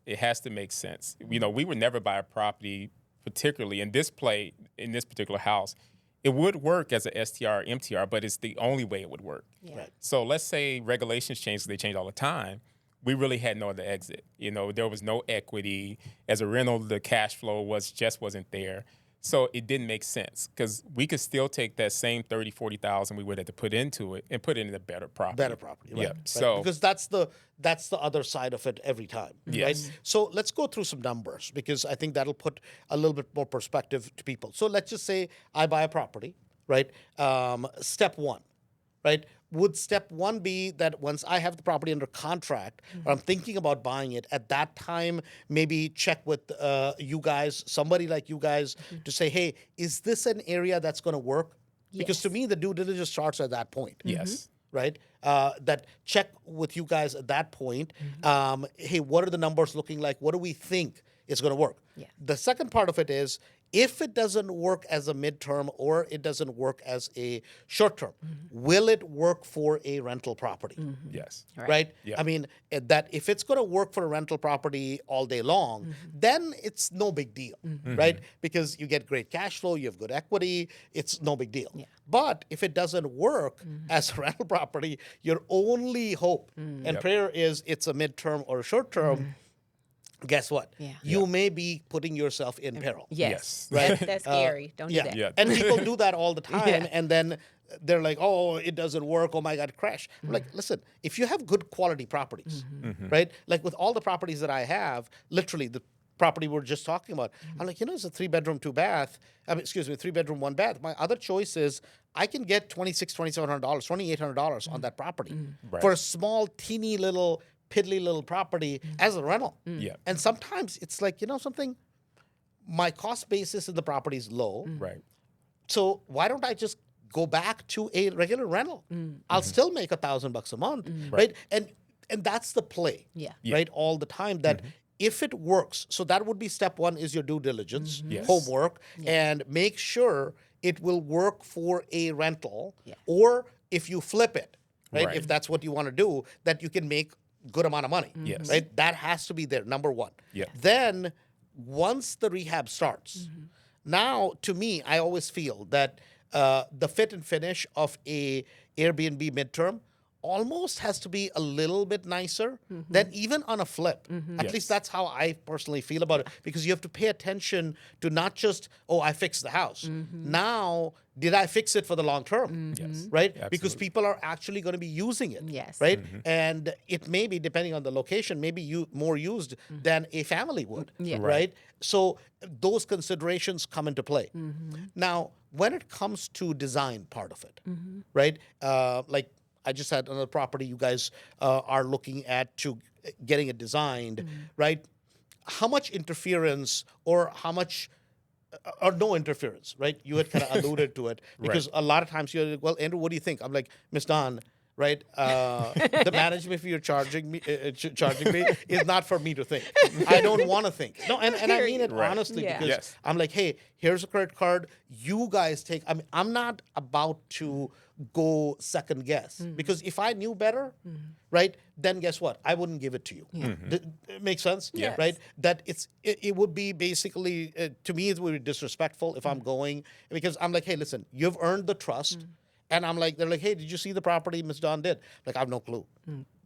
It has to make sense. We would never buy a property, particularly in this particular house. It would work as a STR, MTR, but it's the only way it would work. Yeah. Right. So let's say regulations change, they change all the time. We really had no other exit. There was no equity. As a rental, the cash flow wasn't there. So it didn't make sense because we could still take that same 30, 40,000 we would have to put into it and put it in a better property. Better property, right? Yeah. Right. So because that's the other side of it every time, Yes. right? So let's go through some numbers because I think that'll put a little bit more perspective to people. So let's just say I buy a property, right? Step one, right? Would step one be that once I have the property under contract, or I'm thinking about buying it, at that time, maybe check with you guys, somebody like you guys, to say, hey, is this an area that's going to work? Because to Yes. me, the due diligence starts at that point. yes. Right? That check with you guys at that point. Hey, what are the numbers looking like? What do we think is going to work? Yeah. The second part of it is if it doesn't work as a midterm or it doesn't work as a short term, will it work for a rental property? Yes. Right? Yeah. I mean, that if it's going to work for a rental property all day long, then it's no big deal, right? Because you get great cash flow, you have good equity, it's no big deal. Yeah. But if it doesn't work as a rental property, your only hope and Yep. prayer is it's a midterm or a short term. Guess what? Yeah. You may be putting yourself in peril. Yes. Right? That's scary. Don't do that. Yeah. And people do that all the time. Yeah. And then they're like, oh, it doesn't work. Oh my God, crash. I'm like, listen, if you have good quality properties, right? Like with all the properties that I have, literally the property we're just talking about, I'm like, it's a 3-bedroom, 2-bath. 3-bedroom, 1-bath. My other choice is I can get $2,700, $2,800 on that property Right. for a small, teeny little, piddly little property as a rental. Yeah. And sometimes it's like, something, my cost basis in the property is low. Right. So why don't I just go back to a regular rental? I'll still make $1,000 a month, right? And that's the play, Yeah. right? All the time that if it works, so that would be step one is your due diligence, Yes. homework, and make sure it will work for a rental, Yeah. or if you flip it, right? Right. If that's what you want to do, that you can make good amount of money, Yes. right? That has to be there, number one. Yeah. Then once the rehab starts, now to me, I always feel that the fit and finish of a Airbnb midterm almost has to be a little bit nicer than even on a flip. At Yes. least that's how I personally feel about it, because you have to pay attention to not just, oh, I fixed the house. Now, did I fix it for the long term? Yes. Right? Because Absolutely. people are actually going to be using it. Yes. Right? And it may be, depending on the location, maybe more used than a family would. Yeah. Right? So those considerations come into play. Now, when it comes to design part of it, right? Like I just had another property you guys are looking at to getting it designed, right? How much interference or how much or no interference, right? You had kind of alluded to it because a lot of times you're like, well, Andrew, what do you think? I'm like, Miss Dawn, right? The management fee you're charging me is not for me to think. I don't want to think. No, and I mean it Right. honestly Yeah. because Yes. I'm like, hey, here's a credit card. You guys take. I mean, I'm not about to go second guess because if I knew better, right, then guess what? I wouldn't give it to you. It makes sense, Yes. right? That it would be basically to me it would be disrespectful if I'm going because I'm like, hey, listen, you've earned the trust. And I'm like, they're like, hey, did you see the property Miss Dawn did? Like, I have no clue.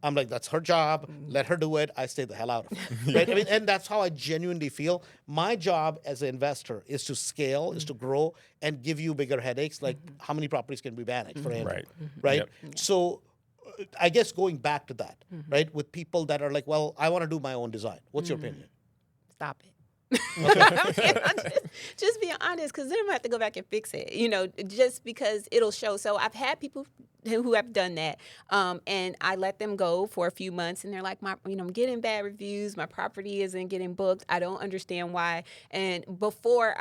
I'm like, that's her job. Let her do it. I stay the hell out of it. Right? I mean, and that's how I genuinely feel. My job as an investor is to scale, is to grow, and give you bigger headaches. Like, how many properties can we manage for Andrew? Right. Right? Yep. So, I guess going back to that, right, with people that are like, well, I want to do my own design. What's your opinion? Stop it. just being honest, because then I'm gonna have to go back and fix it. Just because it'll show. So I've had people who have done that. And I let them go for a few months, and they're like, I'm getting bad reviews. My property isn't getting booked. I don't understand why. And before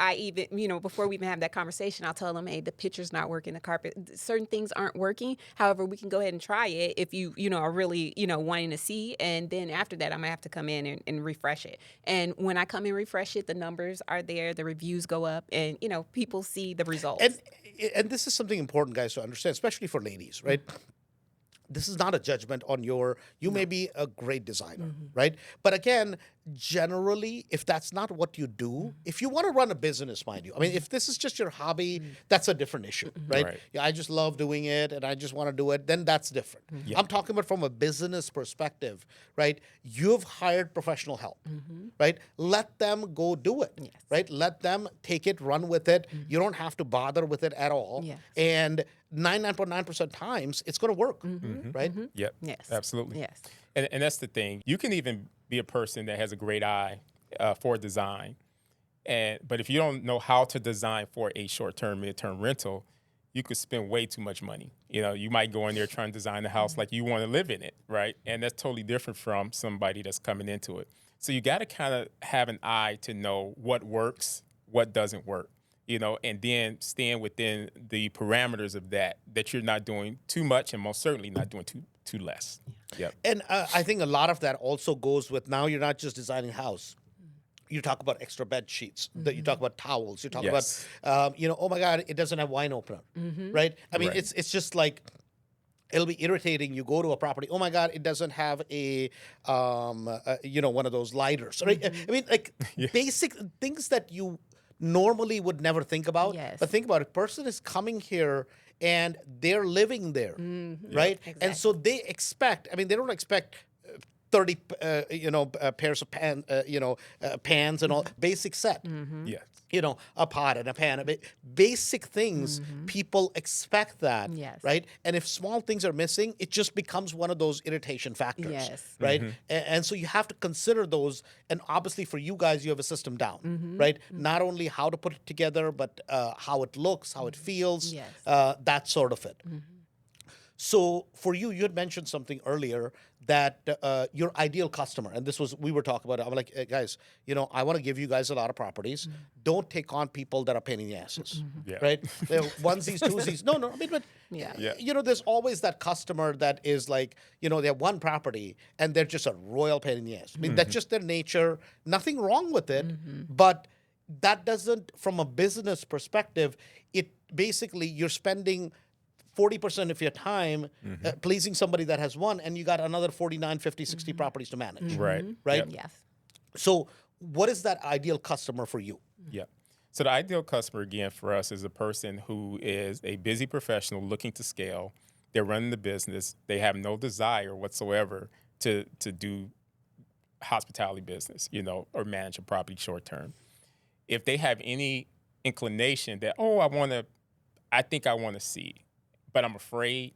we even have that conversation, I'll tell them, hey, the picture's not working, the carpet, certain things aren't working. However, we can go ahead and try it if you are really, wanting to see. And then after that, I'm gonna have to come in and refresh it. And when I come and refresh it, the numbers are there, the reviews go up, and people see the results. And this is something important, guys, to understand, especially for ladies, right? This is not a judgment on you may be a great designer, right? But again, generally, if that's not what you do, if you want to run a business, mind you, I mean, if this is just your hobby, that's a different issue, right? Yeah, I just love doing it and I just want to do it, then that's different. I'm talking about from a business perspective, right? You've hired professional help, right? Let them go do it, right? Let them take it, run with it. You don't have to bother with it at all. And 99.9% times, it's going to work, right? Yep. Yes. Absolutely. Yes. And that's the thing. You can even be a person that has a great eye for design, but if you don't know how to design for a short-term, mid-term rental, you could spend way too much money. You might go in there trying to design the house like you want to live in it, right? And that's totally different from somebody that's coming into it. So you got to kind of have an eye to know what works, what doesn't work. And then staying within the parameters of that you're not doing too much and most certainly not doing too less. Yep. And I think a lot of that also goes with now you're not just designing house. You talk about extra bed sheets, that you talk about towels, you talk about, oh my God, it doesn't have wine opener, right? I mean, it's just like, it'll be irritating. You go to a property, oh my God, it doesn't have a one of those lighters, right? I mean, like basic things that you normally would never think about. But think about it. Person is coming here and they're living there, right? Exactly. And so they don't expect 30 pairs of pans and all, basic set. Yes. A pot and a pan. Basic things, people expect that, right? And if small things are missing, it just becomes one of those irritation factors, right? And so you have to consider those. And obviously for you guys, you have a system down, right? Not only how to put it together, but how it looks, how it feels, that sort of it. So for you had mentioned something earlier that your ideal customer, and we were talking about it. I'm like, hey, guys, I want to give you guys a lot of properties. Don't take on people that are pain in the asses, right? Onesies, twosies. No. I mean, but there's always that customer that is like, they have one property and they're just a royal pain in the ass. I mean, that's just their nature. Nothing wrong with it, but that doesn't, from a business perspective, it basically you're spending 40% of your time pleasing somebody that has one, and you got another 49, 50, 60 properties to manage. Right. Right? Yes. So what is that ideal customer for you? Yeah. So the ideal customer, again, for us is a person who is a busy professional looking to scale. They're running the business. They have no desire whatsoever to do hospitality business, or manage a property short term. If they have any inclination that, I think I want to see, but I'm afraid,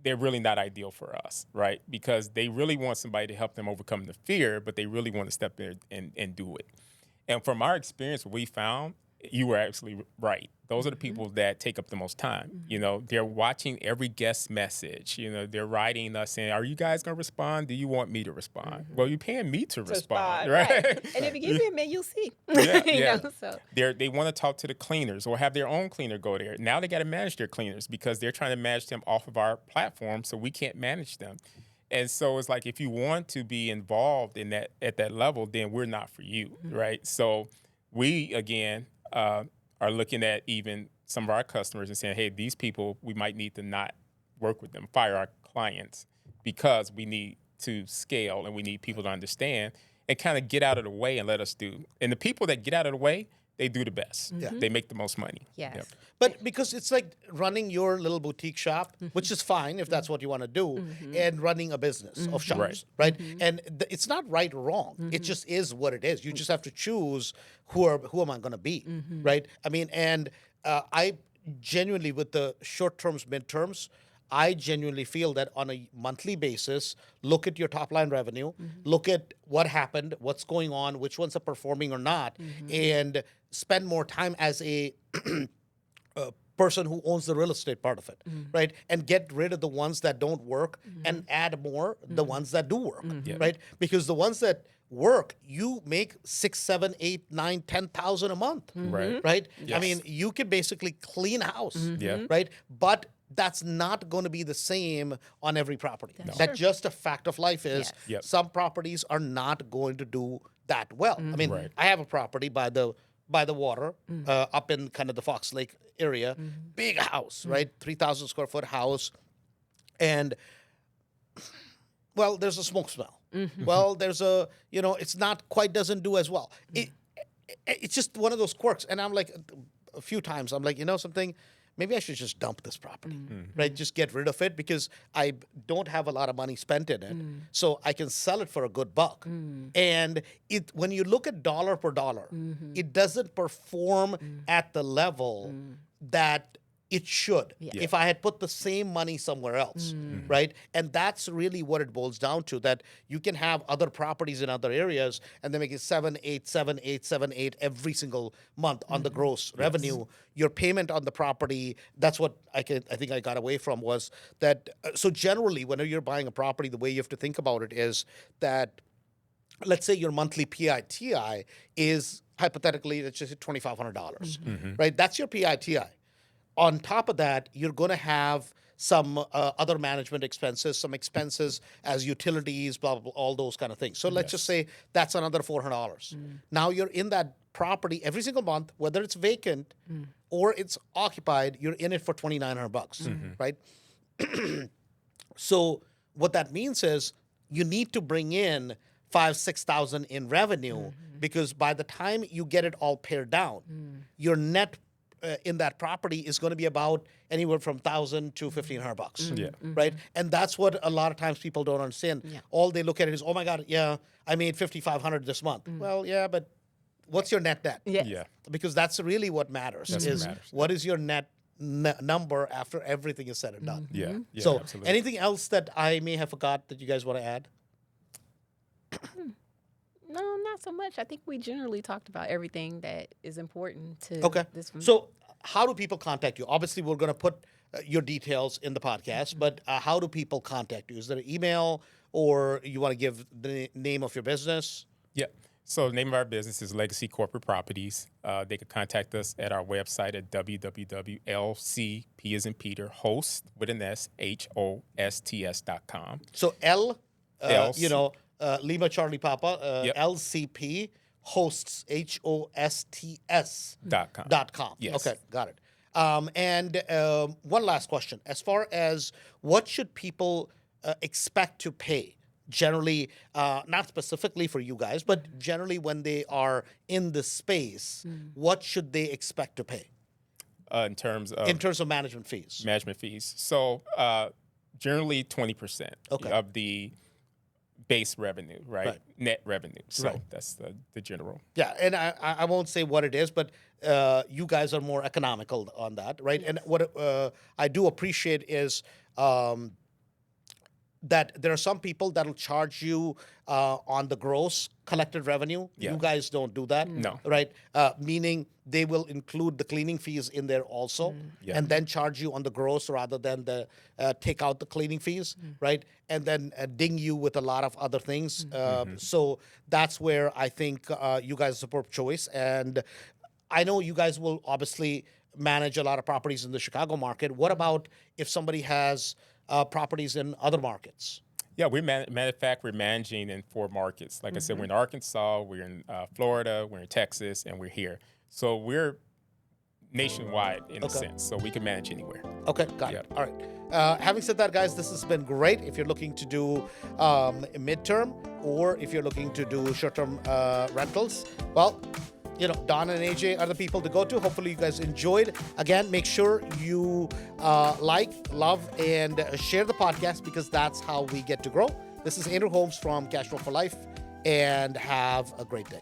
they're really not ideal for us, right? Because they really want somebody to help them overcome the fear, but they really want to step in and do it. And from our experience, what we found, you were absolutely right. Those are the people that take up the most time. They're watching every guest message. They're writing us saying, are you guys going to respond? Do you want me to respond? Well, you're paying me to respond, right? And if you give me a minute, you'll see. So. They want to talk to the cleaners or have their own cleaner go there. Now they got to manage their cleaners because they're trying to manage them off of our platform, so we can't manage them. And so it's like, if you want to be involved in that at that level, then we're not for you, right? So we, again, are looking at even some of our customers and saying, hey, these people, we might need to not work with them, fire our clients, because we need to scale and we need people to understand and kind of get out of the way and let us do. And the people that get out of the way, they do the best. They make the most money. Yes. But because it's like running your little boutique shop, which is fine if that's what you want to do, and running a business of shops, right? And it's not right or wrong. It just is what it is. You just have to choose who am I going to be, right? I mean, and I genuinely, with the short terms, midterms, I genuinely feel that on a monthly basis, look at your top line revenue, look at what happened, what's going on, which ones are performing or not, and spend more time as a person who owns the real estate part of it, right? And get rid of the ones that don't work and add more the ones that do work, right? Because the ones that work, you make 6, 7, 8, 9, 10,000 a month, Right. right? I Yes. mean, you can basically clean a house, Yeah. right? But that's not going to be the same on every property. That's just a fact of life is Yes. Yep. some properties are not going to do that well. I mean, Right. I have a property by the water up in kind of the Fox Lake area, big house, right? 3,000 square foot house. And well, there's a smoke smell. Well, there's a, it's not quite doesn't do as well. It's just one of those quirks. And I'm like, a few times, I'm like, something, maybe I should just dump this property, right? Just get rid of it because I don't have a lot of money spent in it. So I can sell it for a good buck. And when you look at dollar per dollar, it doesn't perform at the level that it should if I had put the same money somewhere else, right? And that's really what it boils down to, that you can have other properties in other areas and they make it 7, 8, 7, 8, 7, 8 every single month on the gross revenue. Your payment on the property, that's what I think I got away from was that. So generally, whenever you're buying a property, the way you have to think about it is that, let's say your monthly PITI is hypothetically, let's just say $2,500, right? That's your PITI. On top of that, you're going to have some other management expenses, some expenses as utilities, blah, blah, blah, all those kind of things. So let's just say that's another $400. Now you're in that property every single month, whether it's vacant or it's occupied, you're in it for $2,900, right? So what that means is you need to bring in $5,000-6,000 in revenue because by the time you get it all pared down, your net in that property is going to be about anywhere from $1,000 to $1,500, right? And that's what a lot of times people don't understand. All they look at it is, oh my God, I made $5,500 this month. Well, yeah, but what's your net debt? Yeah. Because that's really what matters. That's what matters. What is your net number after everything is said and done? Yeah. So, absolutely. anything else that I may have forgot that you guys want to add? No, not so much. I think we generally talked about everything that is important to this one. So, how do people contact you? Obviously, we're going to put your details in the podcast, but how do people contact you? Is there an email or you want to give the name of your business? Yeah. So the name of our business is Legacy Corporate Properties. They can contact us at our website at www.lcp as in Peter, host with an S, HOSTS.com. So Lima Charlie Papa, Yep. LCP hosts HOSTS.com. Yes. Okay, got it. And one last question. As far as what should people expect to pay? Generally, not specifically for you guys, but generally when they are in the space, what should they expect to pay In terms of management fees? management fees. So generally 20% of the base revenue, right? Net revenue. So that's the general. Yeah, and I won't say what it is, but you guys are more economical on that, right? And what I do appreciate is that there are some people that'll charge you on the gross collected revenue. Yeah. You guys don't do that. No. Right? Meaning they will include the cleaning fees in there also Yeah. and then charge you on the gross rather than the take out the cleaning fees, right? And then ding you with a lot of other things. So that's where I think you guys are a superb choice. And I know you guys will obviously manage a lot of properties in the Chicago market. What about if somebody has properties in other markets? Yeah, matter of fact, we're managing in 4 markets. Like I said, we're in Arkansas, we're in Florida, we're in Texas, and we're here. So we're nationwide in a sense, so we can manage anywhere. Okay, got it. All right. Having said that, guys, this has been great. If you're looking to do midterm or if you're looking to do short-term rentals, well, Don and AJ are the people to go to. Hopefully you guys enjoyed. Again, make sure you like, love, and share the podcast because that's how we get to grow. This is Andrew Holmes from Cashflow For Life, and have a great day.